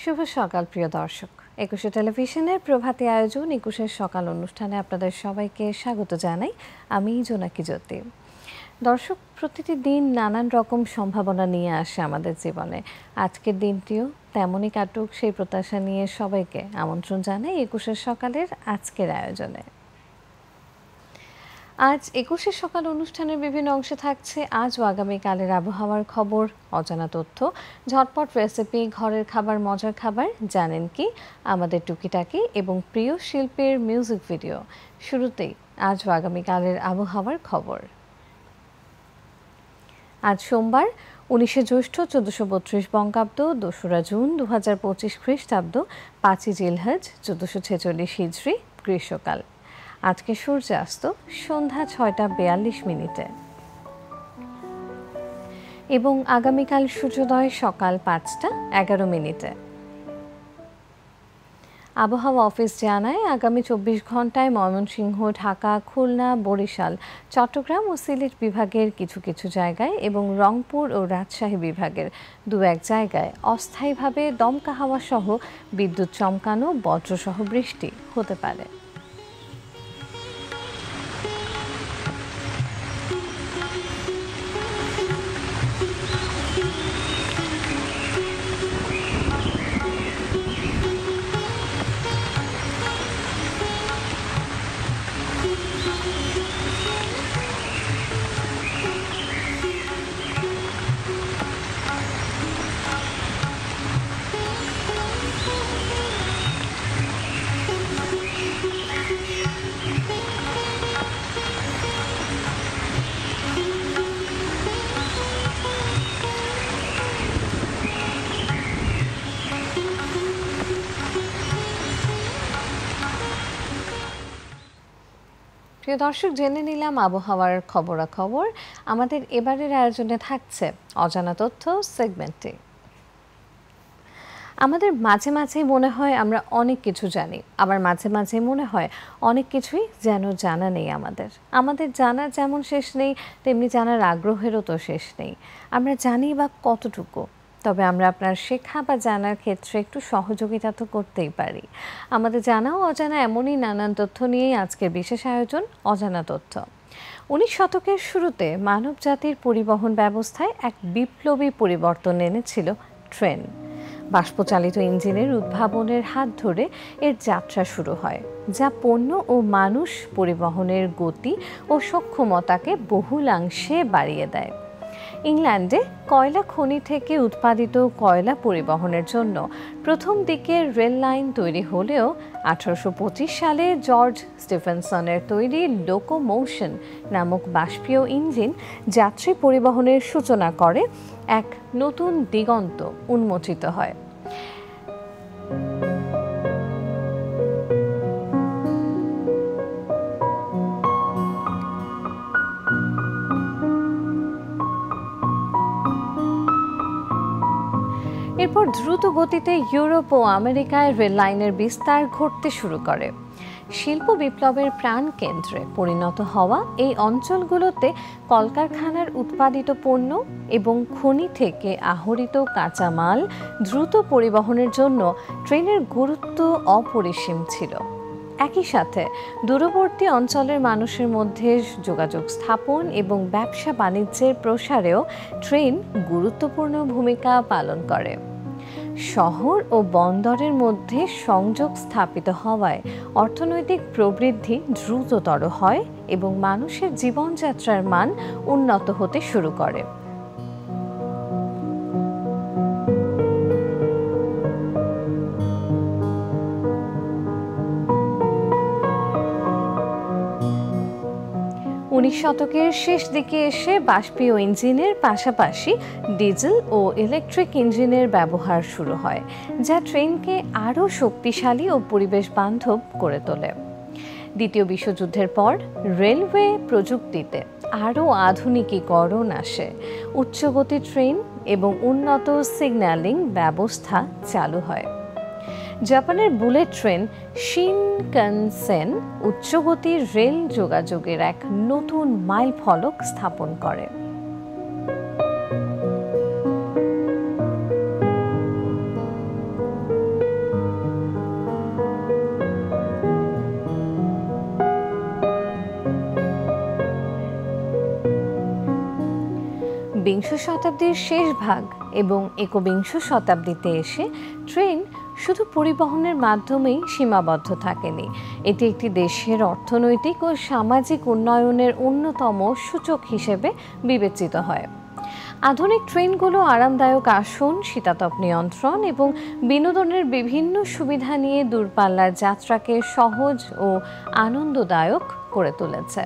শুভ সকাল প্রিয় দর্শক। একুশে টেলিভিশনের প্রভাতী আয়োজন একুশের সকাল অনুষ্ঠানে আপনাদের সবাইকে স্বাগত জানাই। আমি জোনাকি জ্যোতি। দর্শক, প্রতিটি দিন নানান রকম সম্ভাবনা নিয়ে আসে আমাদের জীবনে। আজকের দিনটিও তেমনই কাটুক সেই প্রত্যাশা নিয়ে সবাইকে আমন্ত্রণ জানাই একুশের সকালের আজকের আয়োজনে। আজ একুশের সকাল অনুষ্ঠানের বিভিন্ন অংশে থাকছে আজ ও আগামীকালের আবহাওয়ার খবর, অজানা তথ্য, ঝটপট রেসিপি, ঘরের খাবার, মজার খাবার, জানেন কি, আমাদের টুকিটাকি এবং প্রিয় শিল্পীর মিউজিক ভিডিও। শুরুতেই আজ ও আগামীকালের আবহাওয়ার খবর। আজ সোমবার 19শে জ্যৈষ্ঠ 1432 বঙ্গাব্দ, 2রা জুন 2025 খ্রিস্টাব্দ, 5ই জিলহজ 1446 হিজরি, গ্রীষ্মকাল। আজকে সূর্যাস্ত সন্ধ্যা 6টা 42 এবং আগামীকাল সূর্যোদয় সকাল 5টা 11। আবহাওয়া অফিস জানায় আগামী 24 ঘন্টায় ময়মনসিংহ, ঢাকা, খুলনা, বরিশাল, চট্টগ্রাম ও সিলেট বিভাগের কিছু কিছু জায়গায় এবং রংপুর ও রাজশাহী বিভাগের 2-1 জায়গায় অস্থায়ীভাবে দমকা হাওয়া সহ বিদ্যুৎ চমকানো, বজ্রসহ বৃষ্টি হতে পারে। প্রিয় দর্শক, জেনে নিলাম আবহাওয়ার খবরাখবর। আমাদের এবারের আয়োজনে থাকছে অজানা তথ্য সেগমেন্টে। আমাদের মাঝে মাঝেই মনে হয় আমরা অনেক কিছু জানি, আবার মাঝে মাঝে মনে হয় অনেক কিছুই যেন জানা নেই। আমাদের জানার যেমন শেষ নেই, তেমনি জানার আগ্রহেরও তো শেষ নেই। আমরা জানি বা কতটুকু, তবে আমরা আপনার শেখা বা জানার ক্ষেত্রে একটু সহযোগিতা তো করতেই পারি। আমাদের জানা ও অজানা এমনই নানান তথ্য নিয়েই আজকের বিশেষ আয়োজন অজানা তথ্য। 19 শতকের শুরুতে মানব জাতির পরিবহন ব্যবস্থায় এক বিপ্লবী পরিবর্তন এনেছিল ট্রেন। বাষ্পচালিত ইঞ্জিনের উদ্ভাবনের হাত ধরে এর যাত্রা শুরু হয়, যা পণ্য ও মানুষ পরিবহনের গতি ও সক্ষমতাকে বহুলাংশে বাড়িয়ে দেয়। ইংল্যান্ডে কয়লা খনি থেকে উৎপাদিত কয়লা পরিবহনের জন্য প্রথম দিকের রেল লাইন তৈরি হলেও 1825 সালে জর্জ স্টিফেনসনের তৈরি লোকোমোশন নামক বাষ্পীয় ইঞ্জিন যাত্রী পরিবহনের সূচনা করে, এক নতুন দিগন্ত উন্মোচিত হয়। এরপর দ্রুত গতিতে ইউরোপ ও আমেরিকায় রেল লাইনের বিস্তার ঘটতে শুরু করে। শিল্প বিপ্লবের প্রাণকেন্দ্রে পরিণত হওয়া এই অঞ্চলগুলোতে কলকারখানার উৎপাদিত পণ্য এবং খনি থেকে আহরিত কাঁচামাল দ্রুত পরিবহনের জন্য ট্রেনের গুরুত্ব অপরিসীম ছিল। একই সাথে দূরবর্তী অঞ্চলের মানুষের মধ্যে যোগাযোগ স্থাপন এবং ব্যবসা বাণিজ্যের প্রসারেও ট্রেন গুরুত্বপূর্ণ ভূমিকা পালন করে। শহর ও বন্দরের মধ্যে সংযোগ স্থাপিত হওয়ায় অর্থনৈতিক প্রবৃদ্ধি দ্রুততর হয় এবং মানুষের জীবনযাত্রার মান উন্নত হতে শুরু করে। শতকের শেষ দিকে এসে বাষ্পীয় ইঞ্জিনের পাশাপাশি ডিজেল ও ইলেকট্রিক ইঞ্জিনের ব্যবহার শুরু হয়, যা ট্রেনকে আরও শক্তিশালী ও পরিবেশ বান্ধব করে তোলে। দ্বিতীয় বিশ্বযুদ্ধের পর রেলওয়ে প্রযুক্তিতে আরও আধুনিকীকরণ আসে, উচ্চগতির ট্রেন এবং উন্নত সিগন্যালিং ব্যবস্থা চালু হয়। জাপানের বুলেট ট্রেন শিনকানসেন উচ্চগতির রেল যোগাযোগের এক নতুন মাইলফলক স্থাপন করে। বিংশ শতাব্দীর শেষ ভাগ এবং একবিংশ শতাব্দীতে এসে ট্রেন শুধু পরিবহনের মাধ্যমেই সীমাবদ্ধ থাকেনি, এটি একটি দেশের অর্থনৈতিক ও সামাজিক উন্নয়নের অন্যতম সূচক হিসেবে বিবেচিত হয়। আধুনিক ট্রেনগুলো আরামদায়ক আসন, শীতাতপ নিয়ন্ত্রণ এবং বিনোদনের বিভিন্ন সুবিধা নিয়ে দূরপাল্লার যাত্রাকে সহজ ও আনন্দদায়ক করে তুলেছে।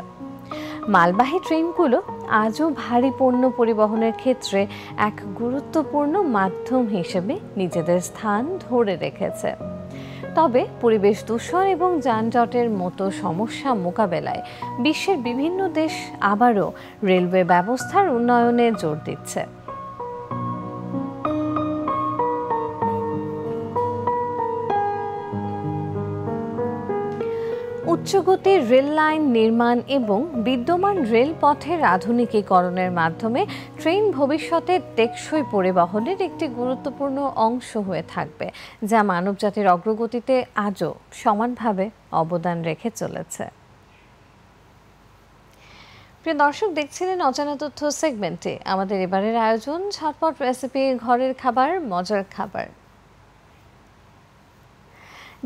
মালবাহী ট্রেনগুলো আজও ভারী পণ্য পরিবহনের ক্ষেত্রে এক গুরুত্বপূর্ণ মাধ্যম হিসেবে নিজেদের স্থান ধরে রেখেছে। তবে পরিবেশ দূষণ এবং যানজটের মতো সমস্যা মোকাবেলায় বিশ্বের বিভিন্ন দেশ আবারও রেলওয়ে ব্যবস্থার উন্নয়নে জোর দিচ্ছে। উচ্চগতির রেল লাইন নির্মাণ এবং বিদ্যমান রেলপথের আধুনিকীকরণের মাধ্যমে ট্রেন ভবিষ্যতে টেকসই পরিবহনের একটি গুরুত্বপূর্ণ অংশ হয়ে থাকবে, যা মানবজাতির অগ্রগতিতে আজও সমানভাবে অবদান রেখে চলেছে। প্রিয় দর্শক, দেখছিলেন অজানা তথ্য সেগমেন্টে আমাদের এবারের আয়োজন ঝটপট রেসিপি, ঘরের খাবার, মজার খাবার।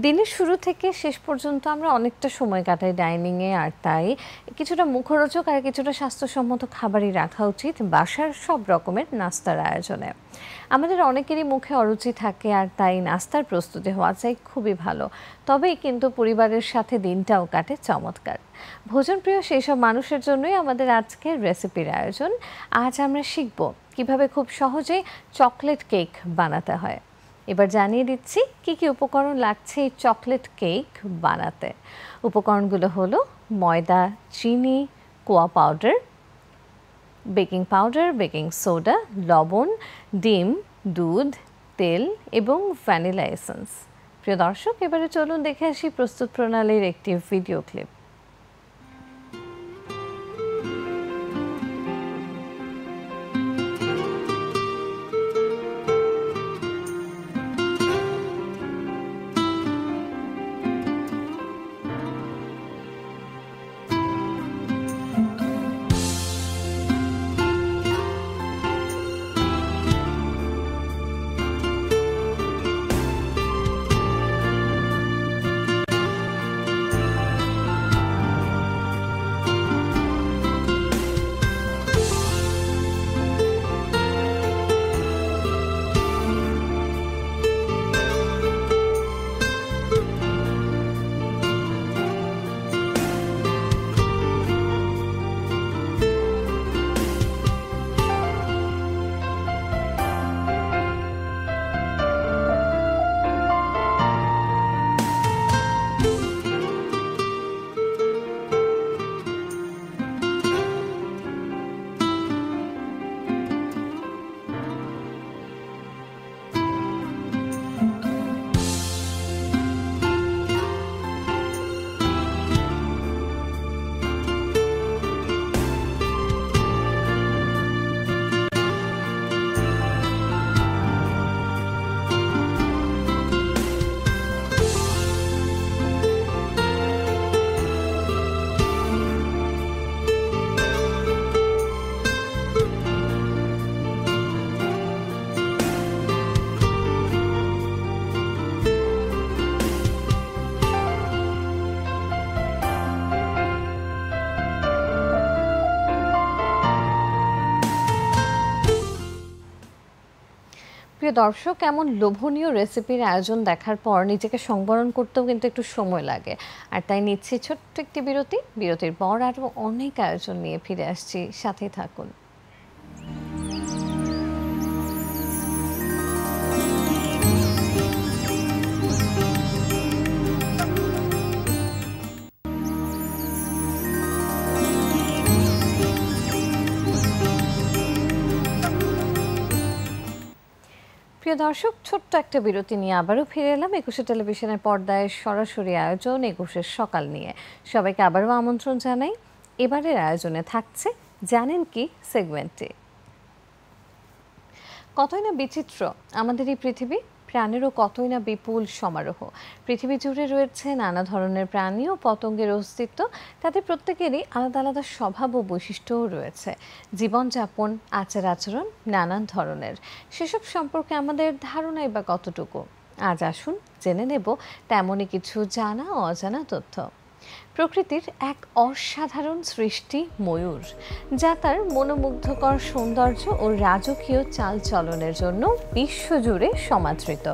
দিনের শুরু থেকে শেষ পর্যন্ত আমরা অনেকটা সময় কাটাই ডাইনিংয়ে, আর তাই কিছুটা মুখরোচক আর কিছুটা স্বাস্থ্যসম্মত খাবারই রাখা উচিত বাসার সব রকমের নাস্তার আয়োজনে। আমাদের অনেকেরই মুখে অরুচি থাকে, আর তাই নাস্তার প্রস্তুতি হওয়া চাই খুবই ভালো, তবেই কিন্তু পরিবারের সাথে দিনটাও কাটে চমৎকার। ভোজনপ্রিয় সেই সব মানুষের জন্যই আমাদের আজকের রেসিপির আয়োজন। আজ আমরা শিখব কিভাবে খুব সহজেই চকলেট কেক বানাতে হয়। এবার জানিয়ে দিচ্ছি কি কি উপকরণ লাগছে এই চকলেট কেক বানাতে। উপকরণগুলো হলো ময়দা, চিনি, কোয়া powder, baking powder, baking soda, লবণ, ডিম, দুধ, তেল এবং ভ্যানিলা এসেন্স। প্রিয় দর্শক, এবারে চলুন দেখে আসি প্রস্তুত প্রণালীর একটি ভিডিও ক্লিপ। প্রিয় দর্শক, এমন লোভনীয় রেসিপির আয়োজন দেখার পর নিজেকে সংবরণ করতেও কিন্তু একটু সময় লাগে, আর তাই নিচ্ছি ছোট্ট একটি বিরতি। বিরতির পর আরও অনেক আয়োজন নিয়ে ফিরে আসছি, সাথেই থাকুন। প্রিয় দর্শক, ছোট্ট একটা বিরতি নিয়ে আবারও ফিরে এলাম একুশে টেলিভিশনের পর্দায় সরাসরি আয়োজন একুশের সকাল নিয়ে। সবাইকে আবারও আমন্ত্রণ জানাই। এবারের আয়োজনে থাকছে জানেন কি সেগমেন্টে। কতই না বিচিত্র আমাদের এই পৃথিবী। প্রাণেরও কতই না বিপুল সমারোহ। পৃথিবী জুড়ে রয়েছে নানা ধরনের প্রাণী ও পতঙ্গের অস্তিত্ব। তাদের প্রত্যেকেরই আলাদা আলাদা স্বভাব ও বৈশিষ্ট্যও রয়েছে, জীবনযাপন, আচার আচরণ নানান ধরনের। সেসব সম্পর্কে আমাদের ধারণাই বা কতটুকু? আজ আসুন জেনে নেব তেমনই কিছু জানা ও অজানা তথ্য। প্রকৃতির এক অসাধারণ সৃষ্টি ময়ূর, যা তার মনোমুগ্ধকর সৌন্দর্য ও রাজকীয় চালচলনের জন্য বিশ্বজুড়ে সমাদৃত।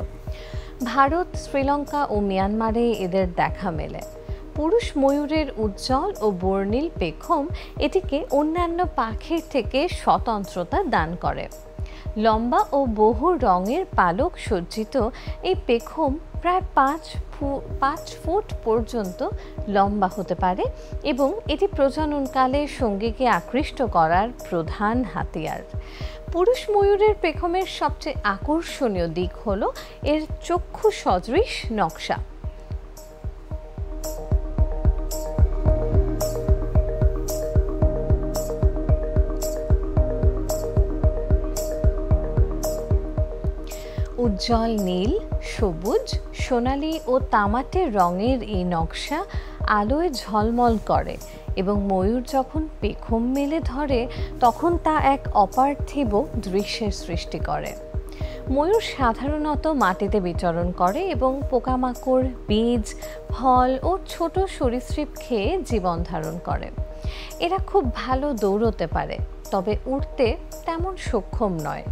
ভারত, শ্রীলঙ্কা ও মিয়ানমারে এদের দেখা মেলে। পুরুষ ময়ূরের উজ্জ্বল ও বর্ণিল পেখম এটিকে অন্যান্য পাখির থেকে স্বতন্ত্রতা দান করে। লম্বা ও বহু রঙের পালক সজ্জিত এই পেখম প্রায় 5 ফুট পর্যন্ত লম্বা হতে পারে এবং এটি প্রজননকালে সঙ্গীকে আকৃষ্ট করার প্রধান হাতিয়ার। পুরুষ ময়ূরের পেখমের সবচেয়ে আকর্ষণীয় দিক হলো এর চক্ষু সদৃশ নকশা। উজ্জ্বল নীল, সবুজ, সোনালী ও তামাটে রঙের এই নকশা আলোয় ঝলমল করে এবং ময়ূর যখন পেখম মেলে ধরে তখন তা এক অপার্থিব দৃশ্যের সৃষ্টি করে। ময়ূর সাধারণত মাটিতে বিচরণ করে এবং পোকামাকড়, বীজ, ফল ও ছোট সরীসৃপ খেয়ে জীবন ধারণ করে। এরা খুব ভালো দৌড়তে পারে, তবে উড়তে তেমন সক্ষম নয়।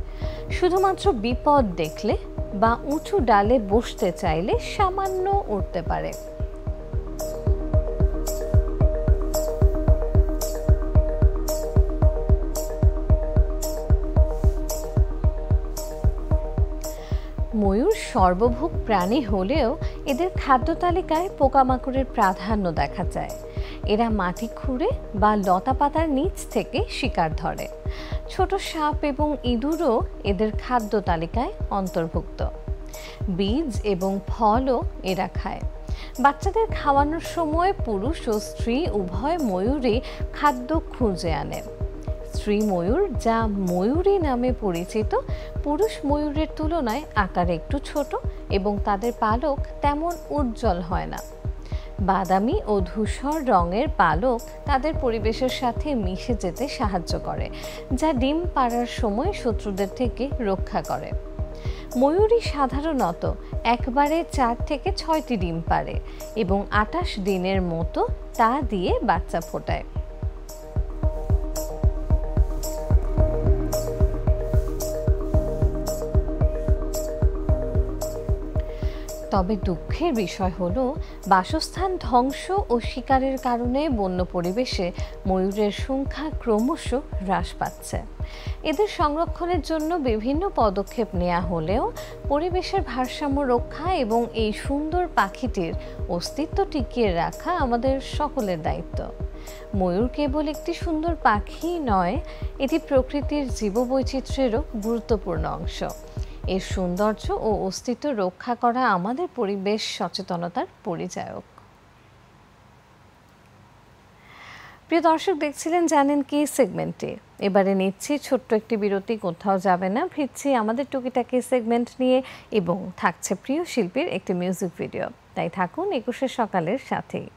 শুধুমাত্র বিপদ দেখলে বা উঁচু ডালে বসতে চাইলে সামান্য উড়তে পারে। ময়ূর সর্বভোগ প্রাণী হলেও এদের খাদ্য তালিকায় পোকামাকড়ের প্রাধান্য দেখা যায়। এরা মাটি খুঁড়ে বা লতাপাতার নিচ থেকে শিকার ধরে। ছোট সাপ এবং ইঁদুরও এদের খাদ্য তালিকায় অন্তর্ভুক্ত। বীজ এবং ফলও এরা খায়। বাচ্চাদের খাওয়ানোর সময় পুরুষ ও স্ত্রী উভয় ময়ূরই খাদ্য খুঁজে আনে। স্ত্রী ময়ূর, যা ময়ূরী নামে পরিচিত, পুরুষ ময়ূরের তুলনায় আকারে একটু ছোট এবং তাদের পালক তেমন উজ্জ্বল হয় না। বাদামি ও ধূসর রঙের পালক তাদের পরিবেশের সাথে মিশে যেতে সাহায্য করে, যা ডিম পাড়ার সময় শত্রুদের থেকে রক্ষা করে। ময়ূরী সাধারণত একবারে 4 থেকে 6টি ডিম পাড়ে এবং 28 দিনের মতো তা দিয়ে বাচ্চা ফোটায়। তবে দুঃখের বিষয় হলো বাসস্থান ধ্বংস ও শিকারের কারণে বন্য পরিবেশে ময়ূরের সংখ্যা ক্রমশ হ্রাস পাচ্ছে। এদের সংরক্ষণের জন্য বিভিন্ন পদক্ষেপ নেওয়া হলেও পরিবেশের ভারসাম্য রক্ষা এবং এই সুন্দর পাখিটির অস্তিত্ব টিকিয়ে রাখা আমাদের সকলের দায়িত্ব। ময়ূর কেবল একটি সুন্দর পাখি নয়, এটি প্রকৃতির জীববৈচিত্র্যেরও গুরুত্বপূর্ণ অংশ। এর সৌন্দর্য ও অস্তিত্ব রক্ষা করা আমাদের পরিবেশ সচেতনতার পরিচায়ক। প্রিয় দর্শক, দেখছিলেন জানেন কি সেগমেন্টে। এবারে নিচ্ছি ছোট্ট একটি বিরতি, কোথাও যাবে না, ফিরছি আমাদের টুকিটাকি সেগমেন্ট নিয়ে এবং থাকছে প্রিয় শিল্পীর একটি মিউজিক ভিডিও। তাই থাকুন 21 সকালের সাথেই।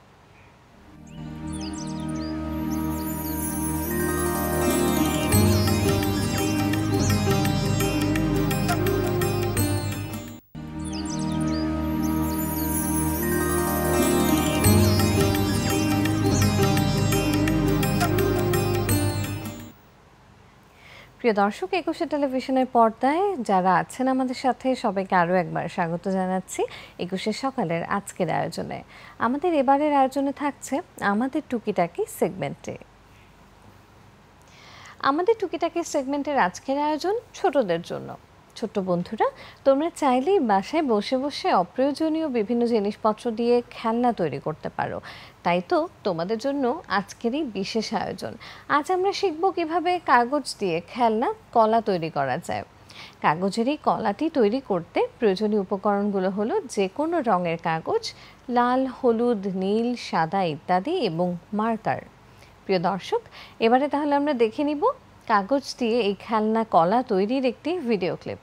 প্রিয় দর্শক, 21 টেলিভিশনের পর্দায় যারা আছেন আমাদের সাথে সবাইকে আরও একবার স্বাগত জানাচ্ছি 21 সকালের আজকের আয়োজনে। আমাদের এবারের আয়োজনে থাকছে আমাদের টুকিটাকি সেগমেন্টে। আমাদের টুকিটাকি সেগমেন্টের আজকের আয়োজন ছোটদের জন্য। ছোট্ট বন্ধুরা, তোমরা চাইলেই বাসায় বসে বসে অপ্রয়োজনীয় বিভিন্ন জিনিসপত্র দিয়ে খেলনা তৈরি করতে পারো। তাই তো তোমাদের জন্য আজকের এই বিশেষ আয়োজন। আজ আমরা শিখব কিভাবে কাগজ দিয়ে খেলনা কলা তৈরি করা যায়। কাগজের এই কলাটি তৈরি করতে প্রয়োজনীয় উপকরণগুলো হলো যে কোনো রঙের কাগজ, লাল, হলুদ, নীল, সাদা ইত্যাদি এবং মার্কার। প্রিয় দর্শক, এবারে তাহলে আমরা দেখে নিব কাগজ দিয়ে এই খেলনা কলা তৈরির একটি ভিডিও ক্লিপ।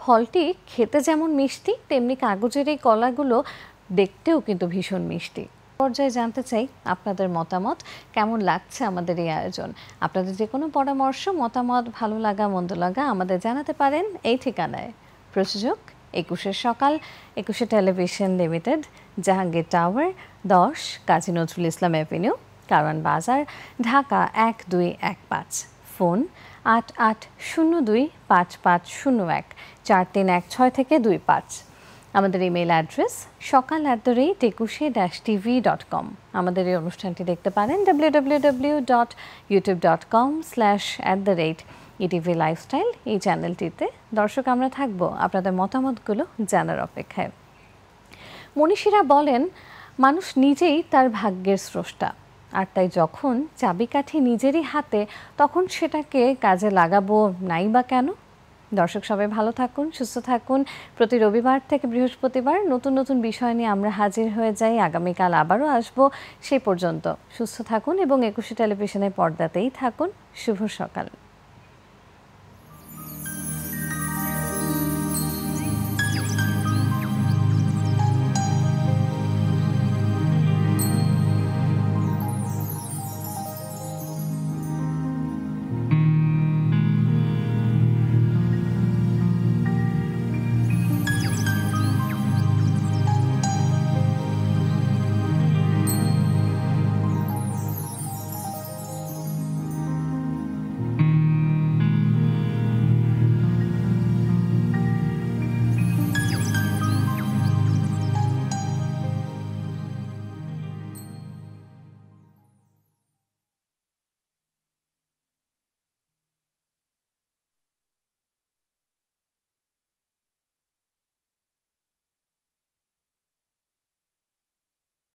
ফলটি খেতে যেমন মিষ্টি, তেমনি কাগজের এই কলাগুলো দেখতেও কিন্তু ভীষণ মিষ্টি। পর্যায়ে জানতে চাই আপনাদের মতামত, কেমন লাগছে আমাদের এই আয়োজন। আপনাদের যে কোনো পরামর্শ, মতামত, ভালো লাগা মন্দ লাগা আমাদের জানাতে পারেন এই ঠিকানায়। প্রযোজক ২১ সকাল, ২১ television limited, Jahangir tower, ১০ Kazi Nazrul Islam Avenue, Karwan বাজার, ঢাকা ১২১৫। ফোন 88025501, 4316 থেকে 25। আমাদের ইমেল অ্যাড্রেস সকাল@21-tv.com। আমাদের এই অনুষ্ঠানটি দেখতে পারেন www.youtube.com/@etv lifestyle এই চ্যানেলটিতে। দর্শক, আমরা থাকব আপনাদের মতামতগুলো জানার অপেক্ষায়। মনীষীরা বলেন, মানুষ নিজেই তার ভাগ্যের স্রষ্টা, আর তাই যখন চাবিকাঠি নিজেরই হাতে, তখন সেটাকে কাজে লাগাবো নাই বা কেন? দর্শক, সবাই ভালো থাকুন, সুস্থ থাকুন। প্রতি রবিবার থেকে বৃহস্পতিবার নতুন নতুন বিষয় নিয়ে আমরা হাজির হয়ে যাই। আগামীকাল আবারও আসবো। সেই পর্যন্ত সুস্থ থাকুন এবং ২১ টেলিভিশনের পর্দাতেই থাকুন। শুভ সকাল।